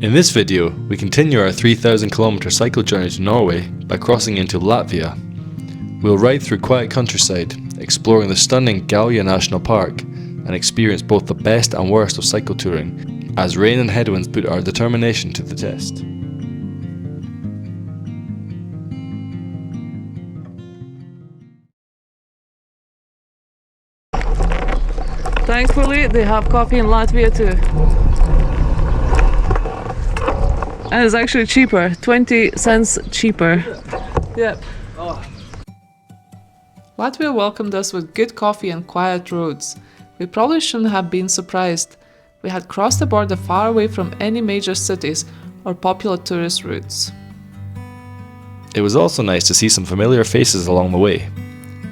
In this video, we continue our 3,000 kilometer cycle journey to Norway by crossing into Latvia. We'll ride through quiet countryside, exploring the stunning Gauja National Park, and experience both the best and worst of cycle touring, as rain and headwinds put our determination to the test. Thankfully, they have coffee in Latvia too. And it's actually cheaper, 20 cents cheaper. Yep. Latvia welcomed us with good coffee and quiet roads. We probably shouldn't have been surprised. We had crossed the border far away from any major cities or popular tourist routes. It was also nice to see some familiar faces along the way.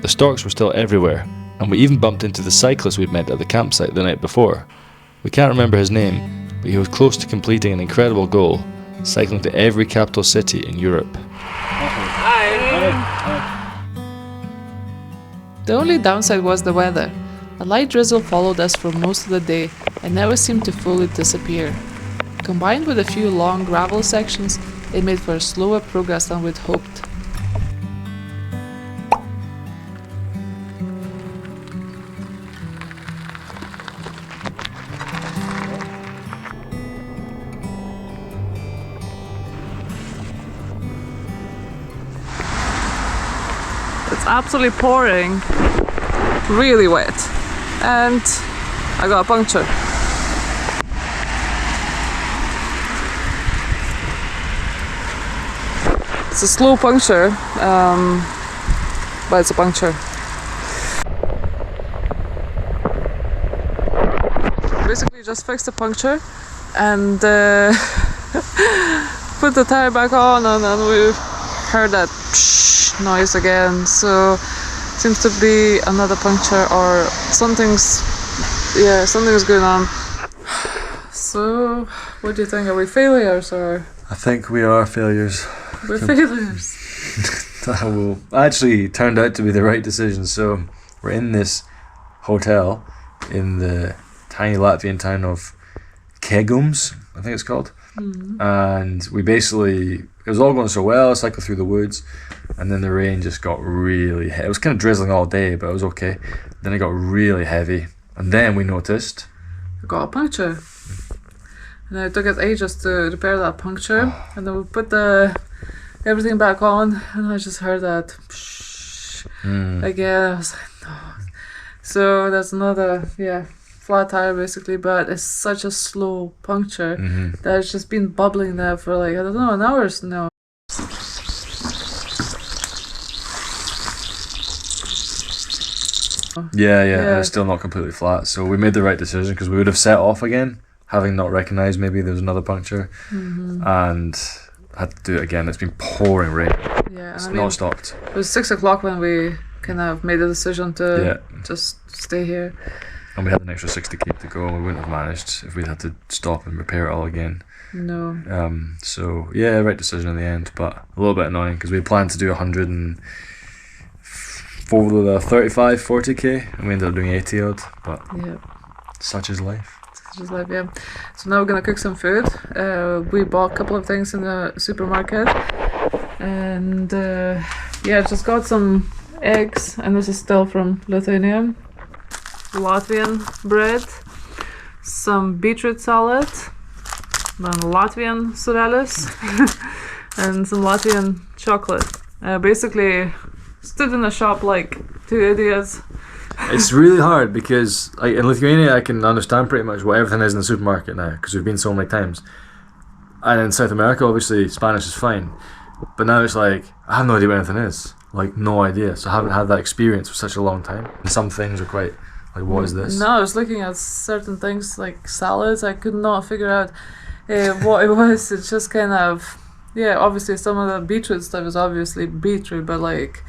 The storks were still everywhere, and we even bumped into the cyclist we'd met at the campsite the night before. We can't remember his name, but he was close to completing an incredible goal, cycling to every capital city in Europe. The only downside was the weather. A light drizzle followed us for most of the day and never seemed to fully disappear. Combined with a few long gravel sections, it made for a slower progress than we'd hoped. It's absolutely pouring, really wet, and I got a puncture. It's a slow puncture, but it's a puncture. Basically just fixed the puncture and put the tire back on, and then we heard that noise again, so seems to be another puncture or something's going on. So what do you think, are we failures or? I think we are failures. We're failures. That will actually turned out to be the right decision. So we're in this hotel in the tiny Latvian town of Headwinds, I think it's called. And we basically, it was all going so well, I cycled through the woods, and then the rain just got really heavy. It was kind of drizzling all day, but it was okay. Then it got really heavy, and then we noticed I got a puncture. And it took us ages to repair that puncture, and then we put everything back on, and I just heard that again. I was like, no. So that's another, flat tire basically, but it's such a slow puncture that it's just been bubbling there for like, I don't know, an hour now. Yeah, it's still not completely flat. So we made the right decision, because we would have set off again, having not recognised maybe there was another puncture, and had to do it again. It's been pouring rain. Yeah, it's not stopped. It was 6 o'clock when we kind of made the decision to just stay here. And we had an extra 60k to go, and we wouldn't have managed if we'd had to stop and repair it all again. No. So yeah, right decision in the end, but a little bit annoying, because we had planned to do 40k, and we ended up doing 80 odd, but such is life. Such is life, yeah. So now we're gonna cook some food. We bought a couple of things in the supermarket, and just got some eggs, and this is still from Lithuania. Latvian bread, some beetroot salad, then Latvian sureles, and some Latvian chocolate. Basically, stood in a shop like two idiots. It's really hard, because like in Lithuania I can understand pretty much what everything is in the supermarket now, because we've been so many times. And in South America, obviously Spanish is fine, but now it's like I have no idea what anything is. Like, no idea. So I haven't had that experience for such a long time. And some things are quite like, what is this? No, I was looking at certain things like salads. I could not figure out what it was. It's just kind of, obviously some of the beetroot stuff is obviously beetroot, but like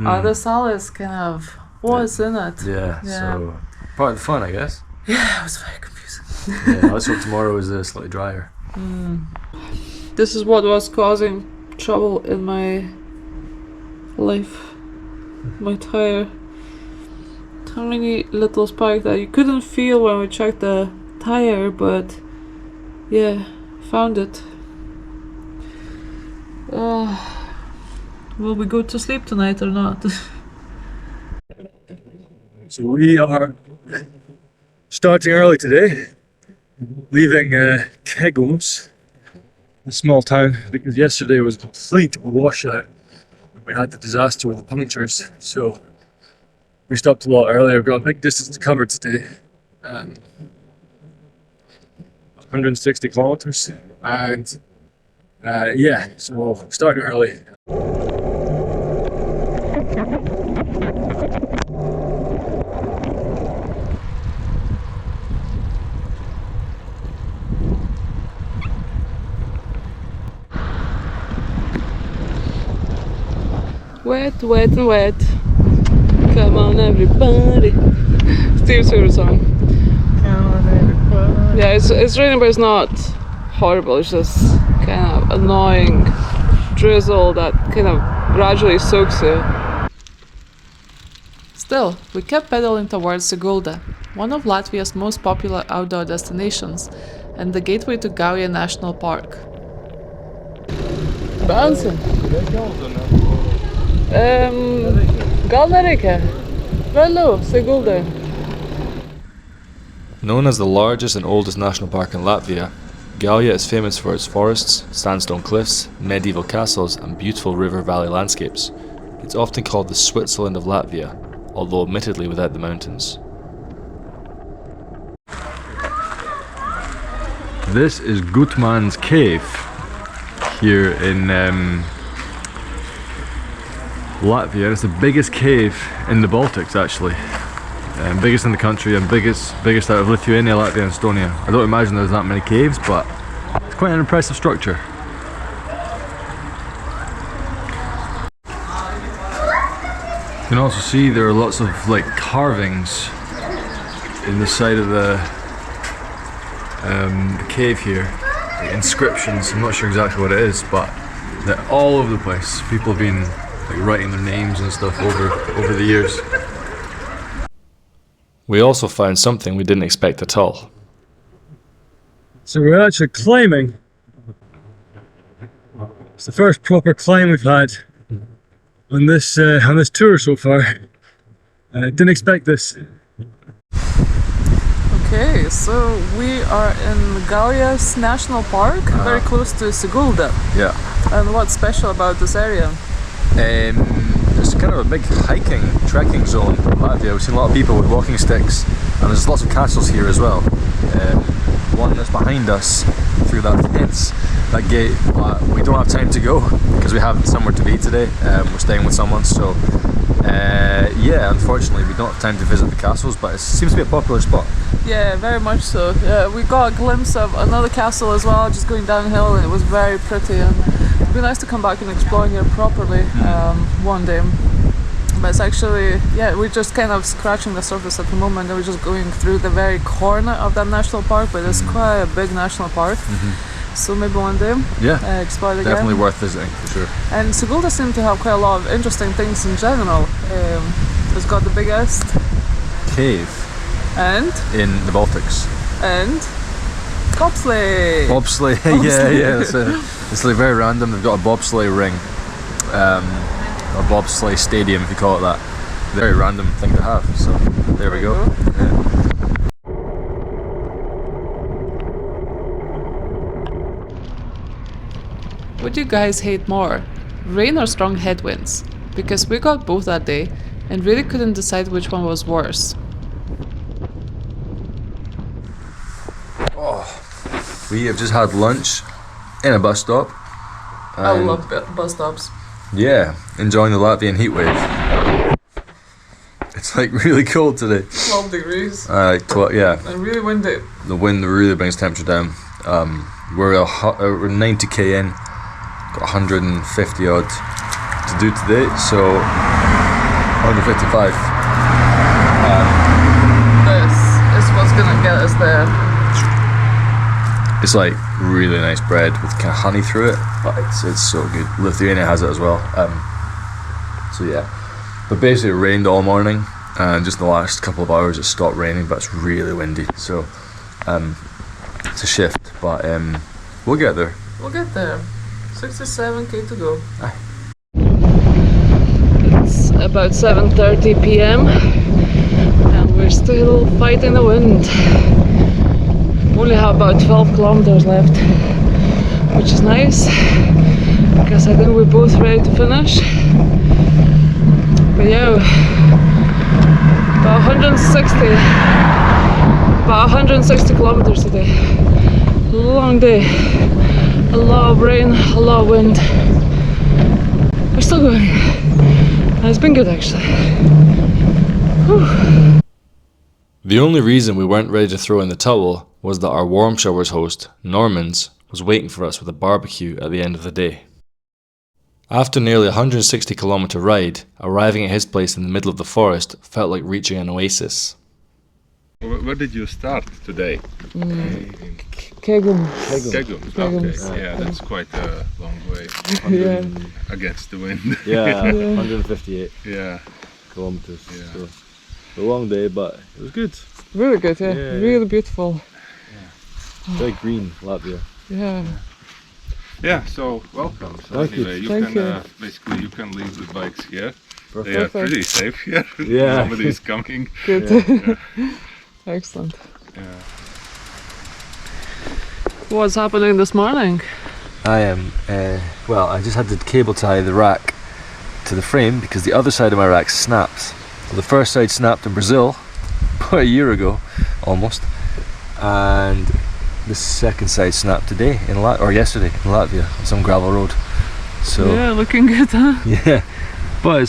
other salads kind of, what's in it? Yeah, so part of the fun, I guess. Yeah, it was very confusing. Let's hope tomorrow is slightly drier. This is what was causing trouble in my life. My tire. Tiny little spark that you couldn't feel when we checked the tire, but Found it. Will we go to sleep tonight or not? So we are starting early today, leaving Headwinds, a small town, because yesterday was a complete washout. We had the disaster with the punctures, so we stopped a lot earlier. We've got a big distance to cover today, 160 kilometers, and yeah, so we'll start early. Wet, wet and wet. Come on everybody. Steve's favorite song. Come on, everybody. Yeah, it's raining, but it's not horrible. It's just kind of annoying drizzle that kind of gradually soaks you. Still, we kept pedaling towards Gauja, one of Latvia's most popular outdoor destinations, and the gateway to Gauja National Park. Bouncing. Gal nereikia. Vėliau, Gauja. Known as the largest and oldest national park in Latvia, Gauja is famous for its forests, sandstone cliffs, medieval castles and beautiful river valley landscapes. It's often called the Switzerland of Latvia, although admittedly without the mountains. This is Gutman's cave here in Latvia. It's the biggest cave in the Baltics actually. Biggest in the country and biggest out of Lithuania, Latvia and Estonia. I don't imagine there's that many caves, but it's quite an impressive structure. You can also see there are lots of like carvings in the side of the cave here, like inscriptions. I'm not sure exactly what it is, but they're all over the place. People have been like writing their names and stuff over the years. We also found something we didn't expect at all. So we're actually climbing. It's the first proper climb we've had on this tour so far. Didn't expect this. Okay, so we are in Gauja's National Park, very close to Gauja. Yeah. And what's special about this area? It's kind of a big hiking, trekking zone in Latvia. We've seen a lot of people with walking sticks, and there's lots of castles here as well. One that's behind us through that fence, that gate. We don't have time to go because we have somewhere to be today. We're staying with someone, so yeah, unfortunately we don't have time to visit the castles, but it seems to be a popular spot. Yeah, very much so. We got a glimpse of another castle as well, just going downhill, and it was very pretty. And it'd be nice to come back and explore here properly one day. But it's actually, yeah, we're just kind of scratching the surface at the moment, and we're just going through the very corner of that national park, but it's quite a big national park. So maybe one day, explore it again. Definitely worth visiting for sure. And Gauja seems to have quite a lot of interesting things in general. It's got the biggest cave and in the Baltics. And bobsleigh. Bobsleigh, yeah. It's like very random. They've got a bobsleigh ring, or bobsleigh stadium if you call it that. Very random thing to have. So there we go. Yeah. What do you guys hate more, rain or strong headwinds? Because we got both that day and really couldn't decide which one was worse. We have just had lunch in a bus stop. I love bus stops. Yeah, enjoying the Latvian heat wave. It's like really cold today. 12 degrees. Yeah. And really windy. The wind really brings temperature down. We're 90k in, got 150 odd to do today, so 155. This is what's gonna get us there. It's like really nice bread with kind of honey through it, but it's so good. Lithuania has it as well. So yeah, but basically it rained all morning, and just in the last couple of hours it stopped raining, but it's really windy. So it's a shift, but We'll get there. We'll get there. 67k to go. Aye. It's about 7:30 p.m. and we're still fighting the wind. Only have about 12 kilometers left, which is nice because I think we're both ready to finish. But yeah, about 160 kilometers today. Long day, a lot of rain, a lot of wind. We're still going, and it's been good actually. Whew. The only reason we weren't ready to throw in the towel was that our Warmshowers host, Norman's, was waiting for us with a barbecue at the end of the day. After nearly a 160 kilometre ride, arriving at his place in the middle of the forest felt like reaching an oasis. Where did you start today? Kegum. Okay. Yeah, that's quite a long way. Yeah. Against the wind. Yeah, 158 Yeah. kilometres. Yeah. So a long day, but it was good. Really good, yeah. Yeah, Really beautiful. Very green, Latvia. Yeah. Yeah, so welcome. So Thank anyway, you. Thank you. Basically you can leave the bikes here. Perfect. They are Perfect. pretty safe here. Yeah. Nobody's coming. Good. Yeah. Excellent. Yeah. What's happening this morning? I am, well, I just had to cable tie the rack to the frame because the other side of my rack snapped. So the first side snapped in Brazil about a year ago, almost, and the second side snapped today or yesterday in Latvia on some gravel road. So Yeah, looking good, huh? yeah, but it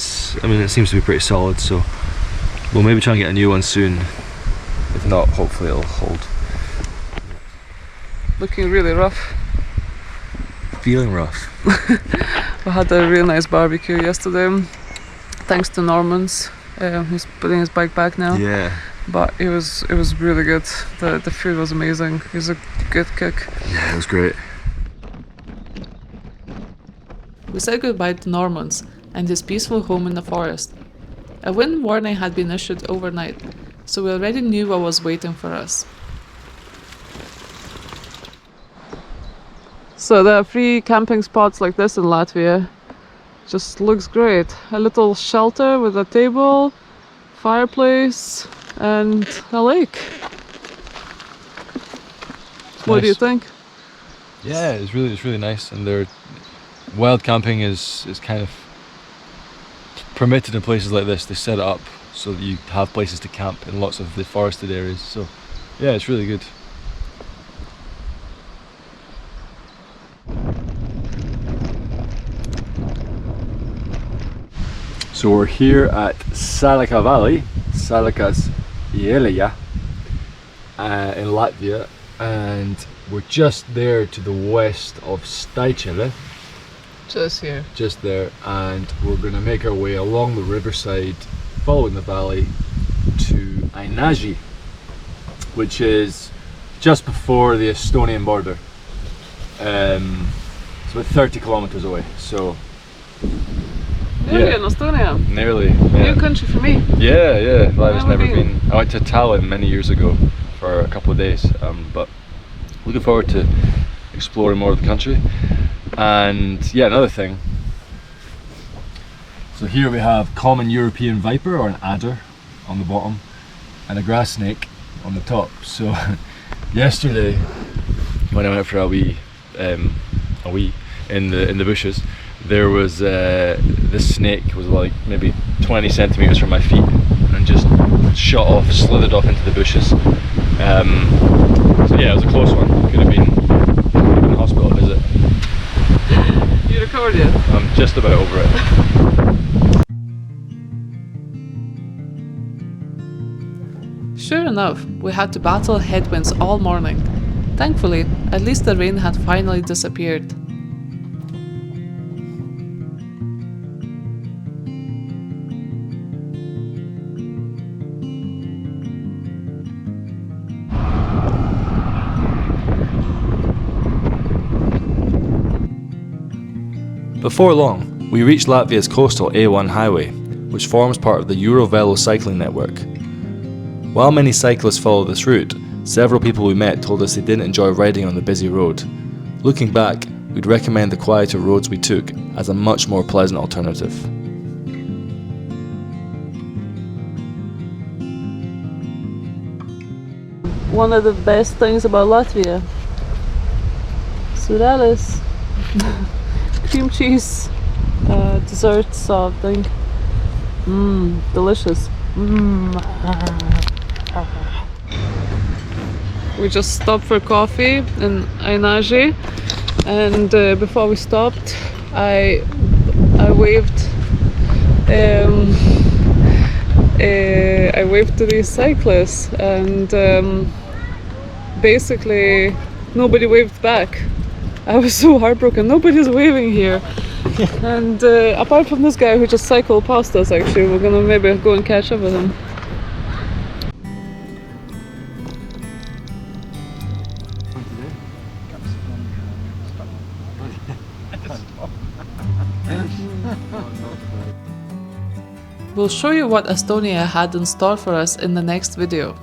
seems to be pretty solid. So we'll maybe try and get a new one soon. If not, hopefully it'll hold. Looking really rough. Feeling rough. We had a really nice barbecue yesterday, thanks to Norman's. He's putting his bike back now. Yeah. But it was really good. The food was amazing. He's a good cook. Yeah, it was great. We said goodbye to Norman's and his peaceful home in the forest. A wind warning had been issued overnight, so we already knew what was waiting for us. So there are 3 camping spots like this in Latvia. Just looks great. A little shelter with a table, fireplace, and a lake. What do you think? Yeah, it's really nice, and wild camping is kind of permitted in places like this. They set it up so that you have places to camp in lots of the forested areas. So yeah, it's really good. So we're here at Salaca Valley, Salaca's Valley, in Latvia, and we're just there to the west of Staichele, Just here. just there, and we're going to make our way along the riverside, following the valley to Ainaži, which is just before the Estonian border. It's about 30 kilometers away, so Nearly in Estonia. nearly. Yeah. New country for me. Yeah, I've Never never been. been. I went to Tallinn many years ago for a couple of days, but looking forward to exploring more of the country. And yeah, another thing. So here we have common European viper, or an adder, on the bottom, and a grass snake on the top. So yesterday, when I went for a wee in the bushes, there was this snake was like maybe 20 centimeters from my feet and just slithered off into the bushes. So yeah, it was a close one. Could have been in a hospital visit. You recovered yet? I'm just about over it. Sure enough, we had to battle headwinds all morning. Thankfully, at least the rain had finally disappeared. Before long, we reached Latvia's coastal A1 highway, which forms part of the Eurovelo cycling network. While many cyclists follow this route, several people we met told us they didn't enjoy riding on the busy road. Looking back, we'd recommend the quieter roads we took as a much more pleasant alternative. One of the best things about Latvia. Surelis. Cream cheese dessert soft thing. Delicious. We just stopped for coffee in Ainaži, and before we stopped, I waved. I waved to these cyclists, and basically nobody waved back. I was so heartbroken. Nobody's waving here. And apart from this guy who just cycled past us, actually, we're gonna maybe go and catch up with him. We'll show you what Estonia had in store for us in the next video.